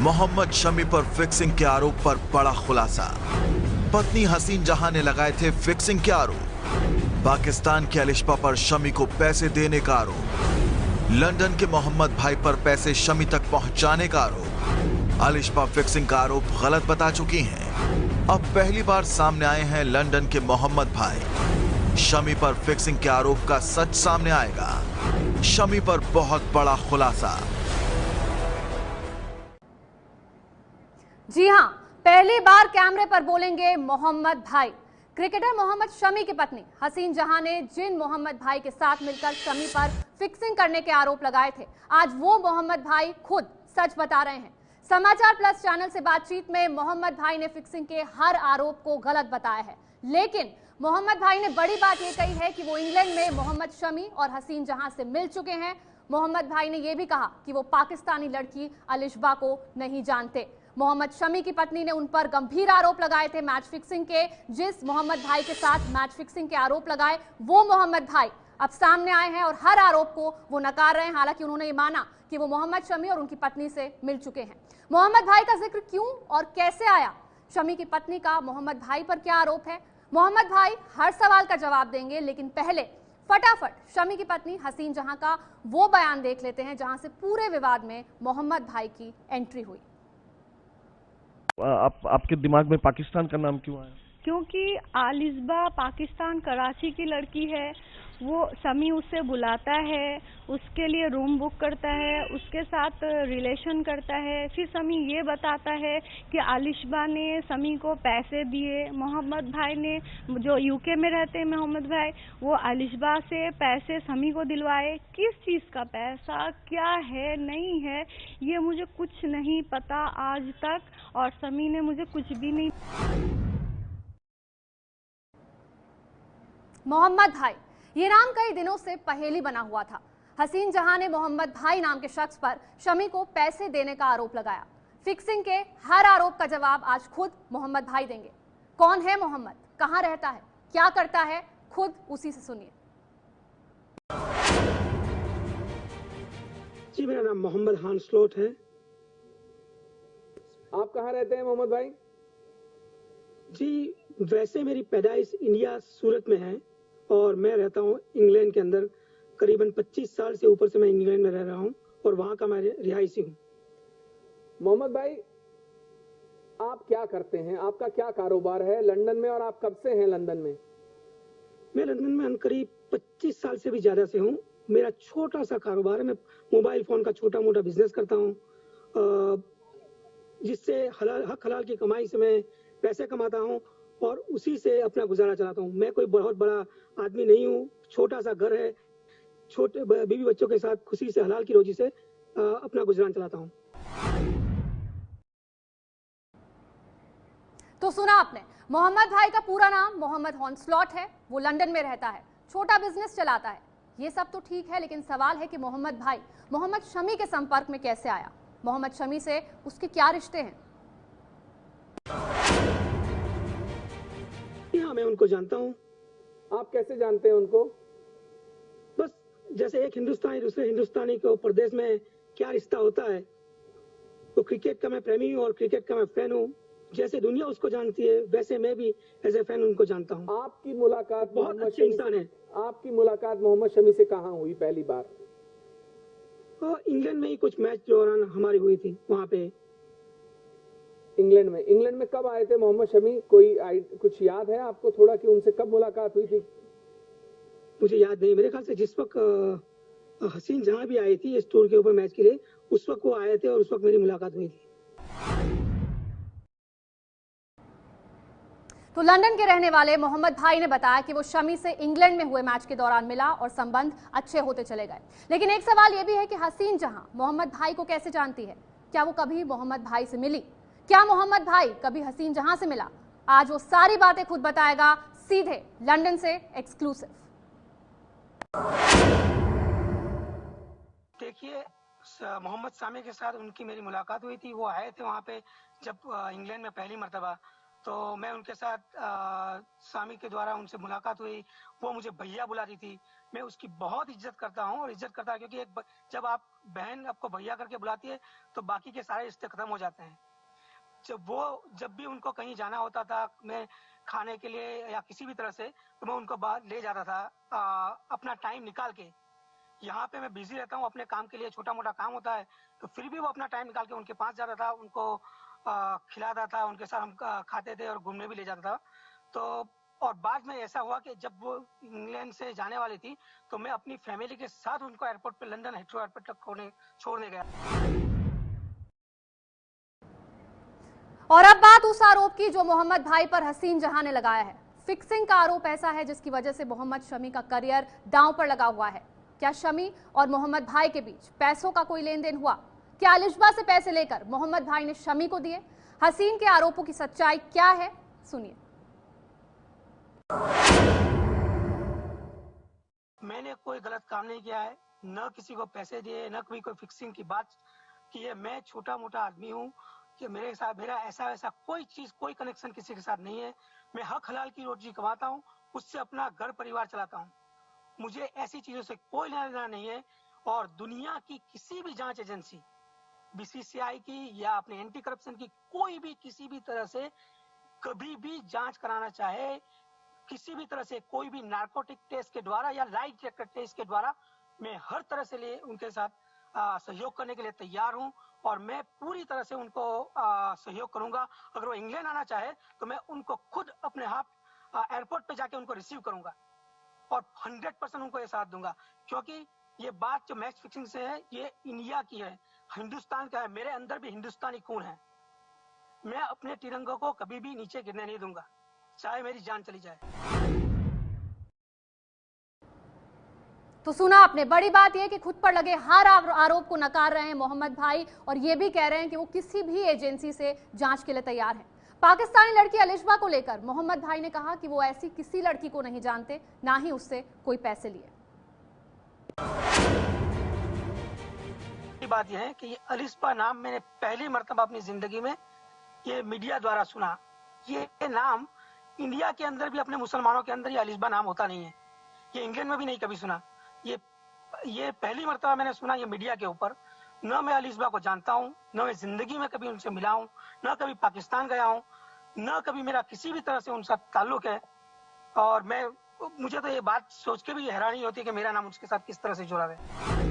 मोहम्मद शमी पर फिक्सिंग के आरोप पर बड़ा खुलासा। पत्नी हसीन जहां ने लगाए थे फिक्सिंग के आरोप। पाकिस्तान की अलिशबा पर शमी को पैसे देने का आरोप। लंदन के मोहम्मद भाई पर पैसे शमी तक पहुंचाने का आरोप। अलिशबा फिक्सिंग का आरोप गलत बता चुकी हैं। अब पहली बार सामने आए हैं लंदन के मोहम्मद भाई। शमी पर फिक्सिंग के आरोप का सच सामने आएगा। शमी पर बहुत बड़ा खुलासा। जी हां, पहली बार कैमरे पर बोलेंगे मोहम्मद भाई। क्रिकेटर मोहम्मद शमी की पत्नी हसीन जहां ने जिन मोहम्मद भाई के साथ मिलकर शमी पर फिक्सिंग करने के आरोप लगाए थे, आज वो मोहम्मद भाई खुद सच बता रहे हैं। समाचार प्लस चैनल से बातचीत में मोहम्मद भाई ने फिक्सिंग के हर आरोप को गलत बताया है, लेकिन मोहम्मद भाई ने बड़ी बात यह कही है कि वो इंग्लैंड में मोहम्मद शमी और हसीन जहां से मिल चुके हैं। मोहम्मद भाई ने यह भी कहा कि वो पाकिस्तानी लड़की अलिशबा को नहीं जानते। मोहम्मद शमी की पत्नी ने उन पर गंभीर आरोप लगाए थे मैच फिक्सिंग के। जिस मोहम्मद भाई के साथ मैच फिक्सिंग के आरोप लगाए, वो मोहम्मद भाई अब सामने आए हैं और हर आरोप को वो नकार रहे हैं। हालांकि उन्होंने ये माना कि वो मोहम्मद शमी और उनकी पत्नी से मिल चुके हैं। मोहम्मद भाई का जिक्र क्यों और कैसे आया, शमी की पत्नी का मोहम्मद भाई पर क्या आरोप है, मोहम्मद भाई हर सवाल का जवाब देंगे। लेकिन पहले फटाफट शमी की पत्नी हसीन जहां का वो बयान देख लेते हैं जहां से पूरे विवाद में मोहम्मद भाई की एंट्री हुई। आपके दिमाग में पाकिस्तान का नाम क्यों आया? क्योंकि अलिशबा पाकिस्तान कराची की लड़की है। वो शमी उससे बुलाता है, उसके लिए रूम बुक करता है, उसके साथ रिलेशन करता है। फिर शमी ये बताता है कि अलिशबा ने शमी को पैसे दिए। मोहम्मद भाई ने, जो यूके में रहते हैं मोहम्मद भाई, वो अलिशबा से पैसे शमी को दिलवाए। किस चीज़ का पैसा, क्या है नहीं है, ये मुझे कुछ नहीं पता आज तक, और शमी ने मुझे कुछ भी नहीं। मोहम्मद भाई, ये नाम कई दिनों से पहेली बना हुआ था। हसीन जहां ने मोहम्मद भाई नाम के शख्स पर शमी को पैसे देने का आरोप लगाया। फिक्सिंग के हर आरोप का जवाब आज खुद मोहम्मद भाई देंगे। कौन है मोहम्मद, कहां रहता है, क्या करता है, खुद उसी से सुनिए। जी, मेरा नाम मोहम्मद हान स्लोट है। आप कहाँ रहते हैं मोहम्मद भाई? जी, वैसे मेरी पैदाइश इंडिया सूरत में है और मैं रहता हूँ इंग्लैंड के अंदर। करीबन 25 साल से ऊपर से मैं इंग्लैंड में रह रहा हूँ और वहाँ का मैं रिहायशी हूँ। मोहम्मद भाई, आप क्या करते हैं? आपका क्या कारोबार है लंदन में, और आप कब से हैं लंदन में? मैं लंदन में करीब 25 साल से भी ज़्यादा से हूँ। मेरा छोटा सा कारोबार है। मैं मोबाइल फ़ोन का छोटा मोटा बिजनेस करता हूँ, जिससे हक हलाल की कमाई से मैं पैसे कमाता हूँ और उसी से अपना गुजारा चलाता हूँ। मैं कोई बहुत बड़ा आदमी नहीं हूँ। छोटा सा घर है, छोटे बीवी बच्चों के साथ खुशी से हलाल की रोजी से अपना गुजरान चलाता हूँ। तो सुना आपने, मोहम्मद भाई का पूरा नाम मोहम्मद हॉन स्लॉट है। वो लंदन में रहता है, छोटा बिजनेस चलाता है। ये सब तो ठीक है, लेकिन सवाल है कि मोहम्मद भाई मोहम्मद शमी के संपर्क में कैसे आया, मोहम्मद शमी से उसके क्या रिश्ते हैं। हाँ, मैं उनको जानता हूँ। आप कैसे जानते हैं उनको? बस जैसे एक हिंदुस्तानी दूसरे हिंदुस्तानी को प्रदेश में क्या रिश्ता होता है, तो क्रिकेट का मैं प्रेमी हूँ और क्रिकेट का मैं फैन हूँ। जैसे दुनिया उसको जानती है, वैसे मैं भी एज ए फैन उनको जानता हूँ। आपकी मुलाकात बहुत अच्छे इंसान है। आपकी मुलाकात मोहम्मद शमी से कहाँ हुई पहली बार? इंग्लैंड में ही कुछ मैच दौरान हमारी हुई थी वहाँ पे। इंग्लैंड में कब आए थे मोहम्मद शमी? कुछ याद है आपको थोड़ा कि उनसे कब मुलाकात हुई थी? मुझे याद नहीं। मेरे ख्याल से जिस वक्त हसीन जहां भी आई थी इस टूर के ऊपर मैच के लिए, उस वक्त वो आए थे और उस वक्त मेरी मुलाकात हुई थी। तो लंदन के रहने वाले मोहम्मद भाई ने बताया कि वो शमी से इंग्लैंड में हुए मैच के दौरान मिला और संबंध अच्छे होते चले गए। लेकिन एक सवाल यह भी है कि हसीन जहां मोहम्मद भाई को कैसे जानती है, क्या वो कभी मोहम्मद भाई से मिली, क्या मोहम्मद भाई कभी हसीन जहां से मिला? आज वो सारी बातें खुद बताएगा, सीधे लंदन से एक्सक्लूसिव। देखिए, मोहम्मद सामी के साथ उनकी मेरी मुलाकात हुई थी। वो आए थे वहाँ पे जब इंग्लैंड में पहली मर्तबा, तो मैं उनके साथ स्वामी के द्वारा उनसे मुलाकात हुई। वो मुझे भैया बुलाती थी। मैं उसकी बहुत इज्जत करता हूँ और इज्जत करता है, क्योंकि जब आप बहन आपको भैया करके बुलाती है तो बाकी के सारे रिश्ते खत्म हो जाते हैं। जब भी उनको कहीं जाना होता था, मैं खाने के लिए या किसी भी तरह से, तो मैं उनको बाहर ले जाता था अपना टाइम निकाल के। यहाँ पे मैं बिजी रहता हूँ अपने काम के लिए, छोटा मोटा काम होता है, तो फिर भी वो अपना टाइम निकाल के उनके पास जाता था, उनको खिलाता था, उनके साथ हम खाते थे और घूमने भी ले जाता था। तो और बाद में ऐसा हुआ कि जब वो इंग्लैंड से जाने वाली थी तो मैं अपनी फैमिली के साथ उनको एयरपोर्ट पे, लंदन हेथ्रो एयरपोर्ट तक छोड़ने गया। और अब बात उस आरोप की जो मोहम्मद भाई पर हसीन जहां ने लगाया है। फिक्सिंग का आरोप ऐसा है जिसकी वजह से मोहम्मद शमी का करियर दांव पर लगा हुआ है। क्या शमी और मोहम्मद भाई के बीच पैसों का कोई लेन देन हुआ? क्या अलिशबा से पैसे लेकर मोहम्मद भाई ने शमी को दिए? हसीन के आरोपों की सच्चाई क्या है, सुनिए। मैंने कोई गलत काम नहीं किया है, न किसी को पैसे दिए, न कोई फिक्सिंग की बात की है। मैं छोटा मोटा आदमी हूँ कि मेरे साथ मेरा ऐसा कोई चीज, कोई कनेक्शन किसी के साथ नहीं है। मैं हक हलाल की रोजी कमाता हूँ, उससे अपना घर परिवार चलाता हूँ। मुझे ऐसी चीजों से कोई लेना देना नहीं है। और दुनिया की किसी भी जांच एजेंसी, बीसीसीआई की या अपने एंटी करप्शन की, कोई भी किसी भी तरह से कभी भी जांच कराना चाहे, किसी भी तरह से, कोई भी नार्कोटिक टेस्ट के द्वारा या लाई डिटेक्टर टेस्ट के द्वारा, मैं हर तरह से उनके साथ सहयोग करने के लिए तैयार हूं। और मैं पूरी तरह से उनको सहयोग करूंगा। अगर वो इंग्लैंड आना चाहे तो मैं उनको खुद अपने हाथ एयरपोर्ट पे जाके उनको रिसीव करूंगा और 100% उनको ये साथ दूंगा। क्योंकि ये बात जो मैच फिक्सिंग से है, ये इंडिया की है, हिंदुस्तान का है। मेरे अंदर भी हिंदुस्तानी खून है। मैं अपने तिरंगे को कभी भी नीचे गिरने नहीं दूंगा, चाहे मेरी जान चली जाए। तो सुना आपने, बड़ी बात यह कि खुद पर लगे हर आरोप को नकार रहे हैं मोहम्मद भाई और ये भी कह रहे हैं कि वो किसी भी एजेंसी से जांच के लिए तैयार हैं। पाकिस्तानी लड़की अलिशबा को लेकर मोहम्मद भाई ने कहा कि वो ऐसी किसी लड़की को नहीं जानते, ना ही उससे कोई पैसे लिए। बात यह है कि ये अलिशबा नाम मैंने पहली मर्तबा अपनी जिंदगी में ये मीडिया द्वारा सुना। ये नाम इंडिया के अंदर भी, अपने मुसलमानों के अंदर ये अलिशबा नाम होता नहीं है। ये इंग्लैंड में भी नहीं कभी सुना। ये पहली मर्तबा मैंने सुना ये मीडिया के ऊपर। न मैं अलिशबा को जानता हूँ, न मैं जिंदगी में कभी उनसे मिला हूँ, न कभी पाकिस्तान गया हूँ, न कभी मेरा किसी भी तरह से उनसे ताल्लुक है। और मुझे तो ये बात सोच के भी हैरानी होती है कि मेरा नाम उसके साथ किस तरह से जुड़ा है।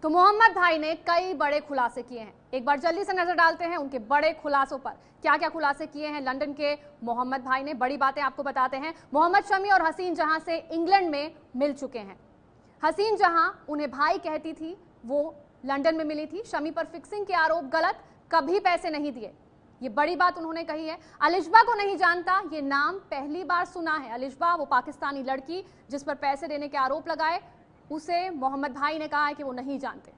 तो मोहम्मद भाई ने कई बड़े खुलासे किए हैं। एक बार जल्दी से नजर डालते हैं उनके बड़े खुलासों पर। क्या क्या खुलासे किए हैं लंदन के मोहम्मद भाई ने, बड़ी बातें आपको बताते हैं। मोहम्मद शमी और हसीन जहां से इंग्लैंड में मिल चुके हैं। हसीन जहां उन्हें भाई कहती थी, वो लंदन में मिली थी। शमी पर फिक्सिंग के आरोप गलत, कभी पैसे नहीं दिए, ये बड़ी बात उन्होंने कही है। अलिशबा को नहीं जानता, ये नाम पहली बार सुना है। अलिशबा वो पाकिस्तानी लड़की जिस पर पैसे देने के आरोप लगाए, उसे मोहम्मद भाई ने कहा है कि वो नहीं जानते।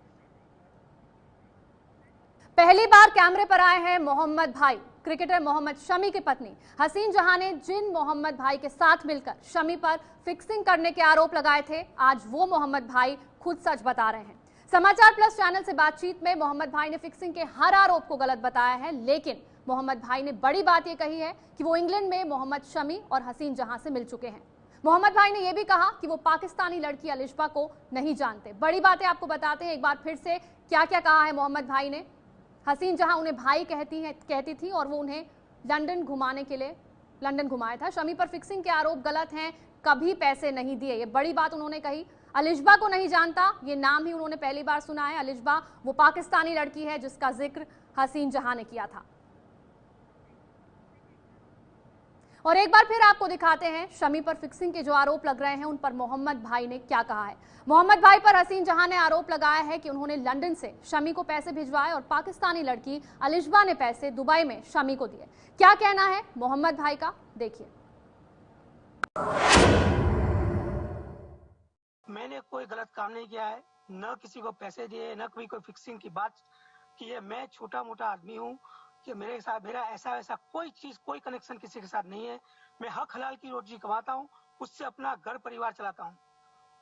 पहली बार कैमरे पर आए हैं मोहम्मद भाई। क्रिकेटर मोहम्मद शमी की पत्नी हसीन जहां ने जिन मोहम्मद भाई के साथ मिलकर शमी पर फिक्सिंग करने के आरोप लगाए थे, आज वो मोहम्मद भाई खुद सच बता रहे हैं। समाचार प्लस चैनल से बातचीत में मोहम्मद भाई ने फिक्सिंग के हर आरोप को गलत बताया है, लेकिन मोहम्मद भाई ने बड़ी बात यह कही है कि वो इंग्लैंड में मोहम्मद शमी और हसीन जहां से मिल चुके हैं। मोहम्मद भाई ने यह भी कहा कि वो पाकिस्तानी लड़की अलिशबा को नहीं जानते। बड़ी बातें आपको बताते हैं एक बार फिर से क्या क्या कहा है मोहम्मद भाई ने। हसीन जहां उन्हें भाई कहती थी और वो उन्हें लंदन घुमाने के लिए लंदन घुमाया था। शमी पर फिक्सिंग के आरोप गलत हैं, कभी पैसे नहीं दिए, ये बड़ी बात उन्होंने कही। अलिशबा को नहीं जानता, ये नाम ही उन्होंने पहली बार सुना है। अलिशबा वो पाकिस्तानी लड़की है जिसका जिक्र हसीन जहां ने किया था। और एक बार फिर आपको दिखाते हैं शमी पर फिक्सिंग के जो आरोप लग रहे हैं उन पर मोहम्मद भाई ने क्या कहा है। मोहम्मद भाई पर हसीन जहां ने आरोप लगाया है कि उन्होंने लंदन से शमी को पैसे भिजवाए और पाकिस्तानी लड़की अलिशबा ने पैसे दुबई में शमी को दिए। क्या कहना है मोहम्मद भाई का, देखिए। मैंने कोई गलत काम नहीं किया है, न किसी को पैसे दिए, न कोई फिक्सिंग की बात की है। मैं छोटा मोटा आदमी हूँ कि मेरे साथ मेरा ऐसा कोई चीज, कोई कनेक्शन किसी के साथ नहीं है। मैं हक हलाल की रोजी कमाता हूँ, उससे अपना घर परिवार चलाता हूँ।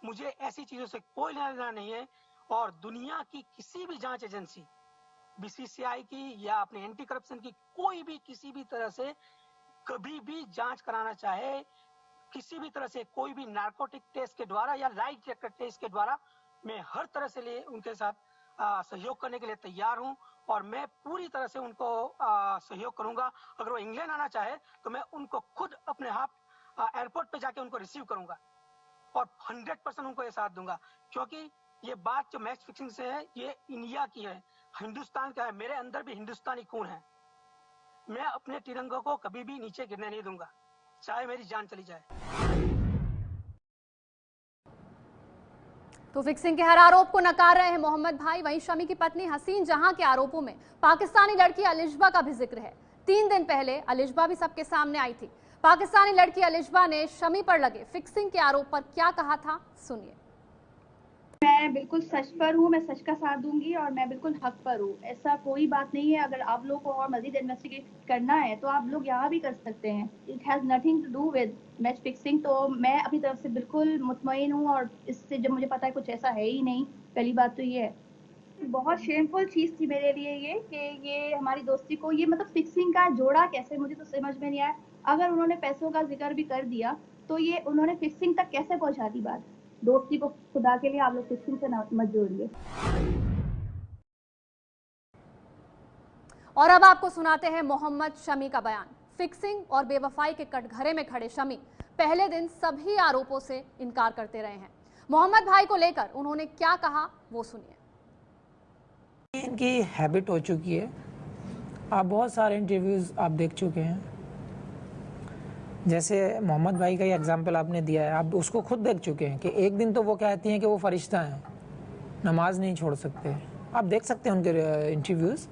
मुझे ऐसी चीजों से कोई लेना देना नहीं है। और दुनिया की किसी भी जांच एजेंसी, बीसीसीआई की या अपने एंटी करप्शन की कोई भी किसी भी तरह से कभी भी जांच कराना चाहे, किसी भी तरह से कोई भी नार्कोटिक टेस्ट के द्वारा या लाई डिटेक्टर टेस्ट के द्वारा, मैं हर तरह से लिए उनके साथ सहयोग करने के लिए तैयार हूं और मैं पूरी तरह से उनको सहयोग करूंगा। अगर वो इंग्लैंड आना चाहे तो मैं उनको खुद अपने हाथ एयरपोर्ट पे जाके उनको रिसीव करूंगा और 100% उनको ये साथ दूंगा, क्योंकि ये बात जो मैच फिक्सिंग से है ये इंडिया की है, हिंदुस्तान का है। मेरे अंदर भी हिंदुस्तानी खून है। मैं अपने तिरंगे को कभी भी नीचे गिरने नहीं दूंगा, चाहे मेरी जान चली जाए। तो फिक्सिंग के हर आरोप को नकार रहे हैं मोहम्मद भाई। वहीं शमी की पत्नी हसीन जहां के आरोपों में पाकिस्तानी लड़की अलिशबा का भी जिक्र है। 3 दिन पहले अलिशबा भी सबके सामने आई थी। पाकिस्तानी लड़की अलिशबा ने शमी पर लगे फिक्सिंग के आरोप पर क्या कहा था, सुनिए। मैं बिल्कुल सच पर हूँ, मैं सच का साथ दूंगी और मैं बिल्कुल हक पर हूँ। ऐसा कोई बात नहीं है। अगर आप लोग को और मजीद इन्वेस्टिगेट करना है तो आप लोग यहाँ भी कर सकते हैं। It has nothing to do with match fixing. तो मैं अपनी तरफ से बिल्कुल मुतमईन हूँ और इससे जब मुझे पता है कुछ ऐसा है ही नहीं, पहली बात तो ये है। बहुत शेमफुल चीज़ थी मेरे लिए ये कि ये हमारी दोस्ती को ये मतलब फिक्सिंग का जोड़ा कैसे, मुझे तो समझ में नहीं आया। अगर उन्होंने पैसों का जिक्र भी कर दिया तो ये उन्होंने फिक्सिंग तक कैसे पहुँचा दी बात। दोस्ती को खुदा के लिए आप लोग फिक्सिंग से मत जोड़िए। और अब आपको सुनाते हैं मोहम्मद शमी का बयान। फिक्सिंग और बेवफाई के कटघरे में खड़े शमी पहले दिन सभी आरोपों से इनकार करते रहे हैं। मोहम्मद भाई को लेकर उन्होंने क्या कहा वो सुनिए। इनकी हैबिट हो चुकी है। आप बहुत सारे इंटरव्यूज आप देख चुके हैं, जैसे मोहम्मद भाई का ही एग्जाम्पल आपने दिया है, आप उसको खुद देख चुके हैं कि एक दिन तो वो कहती हैं कि वो फरिश्ता हैं, नमाज नहीं छोड़ सकते। आप देख सकते हैं उनके इंटरव्यूज़।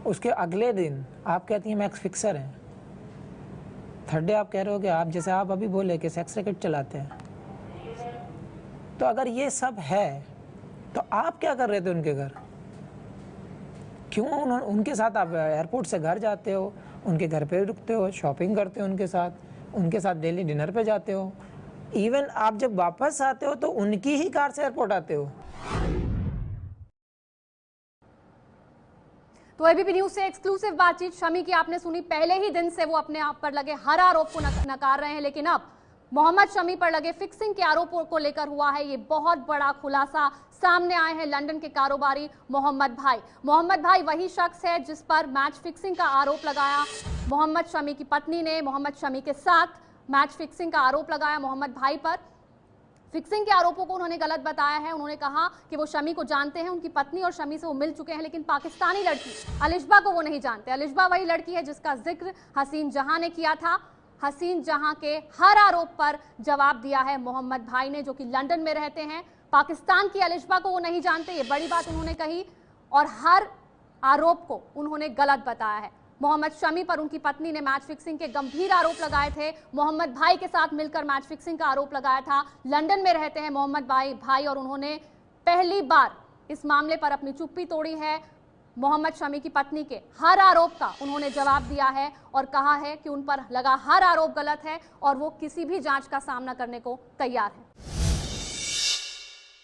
उसके अगले दिन आप कहती हैं मैक्स फिक्सर हैं। थर्ड डे आप कह रहे हो कि आप जैसे आप अभी बोले कि सेक्स रैकेट चलाते हैं। तो अगर ये सब है तो आप क्या कर रहे थे उनके घर? क्यों उनके साथ आप एयरपोर्ट से घर जाते हो, उनके घर पे रुकते हो, शॉपिंग करते हो उनके साथ डेली डिनर पे जाते हो। इवन आप जब वापस आते हो तो उनकी ही कार से एयरपोर्ट आते हो। तो एबीपी न्यूज से एक्सक्लूसिव बातचीत शमी की आपने सुनी। पहले ही दिन से वो अपने आप पर लगे हर आरोप को नकार रहे हैं, लेकिन अब मोहम्मद शमी पर लगे फिक्सिंग के आरोपों को लेकर हुआ है ये बहुत बड़ा खुलासा। सामने आए हैं लंदन के कारोबारी मोहम्मद भाई। मोहम्मद भाई वही शख्स है जिस पर मैच फिक्सिंग का आरोप लगाया। मोहम्मद शमी की पत्नी ने मोहम्मद शमी के साथ मैच फिक्सिंग का आरोप लगाया मोहम्मद भाई पर। फिक्सिंग के आरोपों को उन्होंने गलत बताया है। उन्होंने कहा कि वो शमी को जानते हैं, उनकी पत्नी और शमी से वो मिल चुके हैं, लेकिन पाकिस्तानी लड़की अलिशबा को वो नहीं जानते। अलिशबा वही लड़की है जिसका जिक्र हसीन जहां ने किया था। हसीन जहां के हर आरोप पर जवाब दिया है मोहम्मद भाई ने, जो कि लंदन में रहते हैं। पाकिस्तान की अलिशबा को वो नहीं जानते, ये बड़ी बात उन्होंने कही और हर आरोप को उन्होंने गलत बताया है। मोहम्मद शमी पर उनकी पत्नी ने मैच फिक्सिंग के गंभीर आरोप लगाए थे। मोहम्मद भाई के साथ मिलकर मैच फिक्सिंग का आरोप लगाया था। लंदन में रहते हैं मोहम्मद भाई और उन्होंने पहली बार इस मामले पर अपनी चुप्पी तोड़ी है। मोहम्मद शमी की पत्नी के हर आरोप का उन्होंने जवाब दिया है और कहा है कि उन पर लगा हर आरोप गलत है और वो किसी भी जांच का सामना करने को तैयार है।